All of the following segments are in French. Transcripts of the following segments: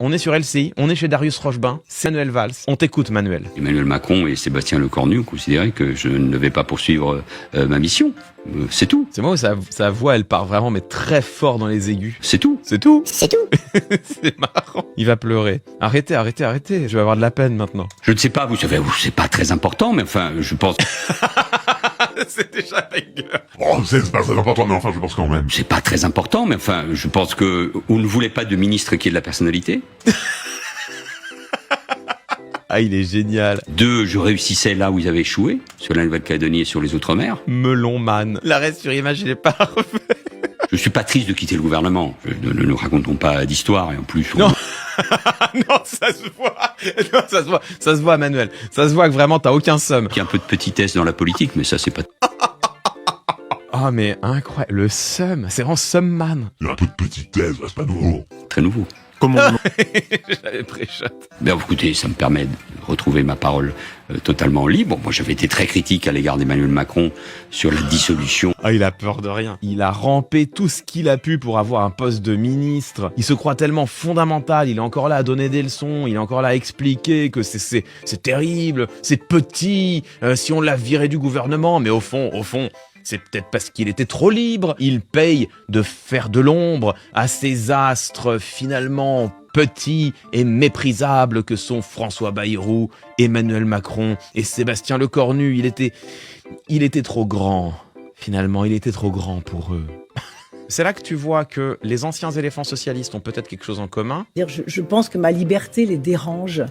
On est sur LCI, on est chez Darius Rochebain, c'est Manuel Valls. On t'écoute, Manuel. Emmanuel Macron et Sébastien Lecornu ont considéré que je ne devais pas poursuivre ma mission. C'est tout. C'est moi où sa voix, elle part vraiment, mais très fort dans les aigus. C'est tout. C'est tout. C'est tout. C'est marrant. Il va pleurer. Arrêtez. Je vais avoir de la peine maintenant. Je ne sais pas, vous savez, c'est pas très important, mais enfin, je pense... C'est déjà banger. Oh, c'est pas très important, mais enfin, je pense quand même. C'est pas très important, mais enfin, je pense que on ne voulait pas de ministre qui ait de la personnalité. Ah, il est génial. 2, je réussissais là où ils avaient échoué, sur la Nouvelle-Calédonie et sur les Outre-mer. Melon man. L'arrêt sur image, il est parfait. Je suis pas triste de quitter le gouvernement. Ne nous racontons pas d'histoire, et en plus... Non. Non, ça se voit. Non, ça se voit, Manuel. Ça se voit que vraiment, t'as aucun seum. Il y a un peu de petitesse dans la politique, mais ça, c'est pas... Ah, mais incroyable. Le seum. C'est vraiment seum man. Il y a un peu de petitesse, c'est pas nouveau. très nouveau. Comment J'avais pré-shot. Ben, écoutez, ça me permet de retrouver ma parole totalement libre. Moi, j'avais été très critique à l'égard d'Emmanuel Macron sur la dissolution. Ah, il a peur de rien. Il a rampé tout ce qu'il a pu pour avoir un poste de ministre. Il se croit tellement fondamental. Il est encore là à donner des leçons. Il est encore là à expliquer que c'est terrible, c'est petit, si on l'a viré du gouvernement. Mais au fond, c'est peut-être parce qu'il était trop libre. Il paye de faire de l'ombre à ces astres finalement petits et méprisables que sont François Bayrou, Emmanuel Macron et Sébastien Lecornu. Il était trop grand. Finalement, il était trop grand pour eux. C'est là que tu vois que les anciens éléphants socialistes ont peut-être quelque chose en commun. Je pense que ma liberté les dérange.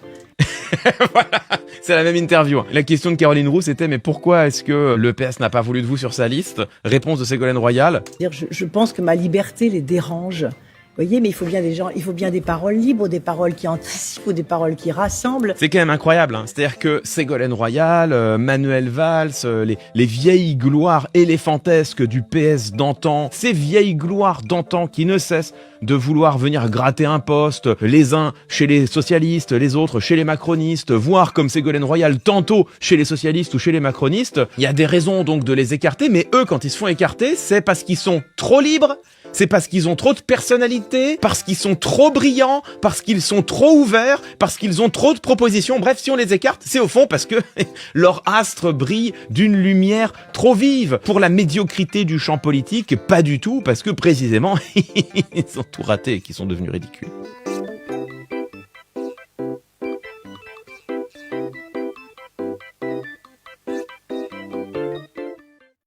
Voilà, c'est la même interview. La question de Caroline Roux, c'était mais pourquoi est-ce que le PS n'a pas voulu de vous sur sa liste? Réponse de Ségolène Royal. Je pense que ma liberté les dérange. Vous voyez, mais il faut bien des paroles libres, des paroles qui anticipent ou des paroles qui rassemblent. C'est quand même incroyable, hein. C'est-à-dire que Ségolène Royal, Manuel Valls, les vieilles gloires éléphantesques du PS d'antan, ces vieilles gloires d'antan qui ne cessent de vouloir venir gratter un poste, les uns chez les socialistes, les autres chez les macronistes, voire comme Ségolène Royal, tantôt chez les socialistes ou chez les macronistes. Il y a des raisons donc de les écarter, mais eux, quand ils se font écarter, c'est parce qu'ils sont trop libres, c'est parce qu'ils ont trop de personnalité, parce qu'ils sont trop brillants, parce qu'ils sont trop ouverts, parce qu'ils ont trop de propositions. Bref, si on les écarte, c'est au fond parce que leur astre brille d'une lumière trop vive. Pour la médiocrité du champ politique, pas du tout, parce que précisément, ils ont tout raté et qu'ils sont devenus ridicules.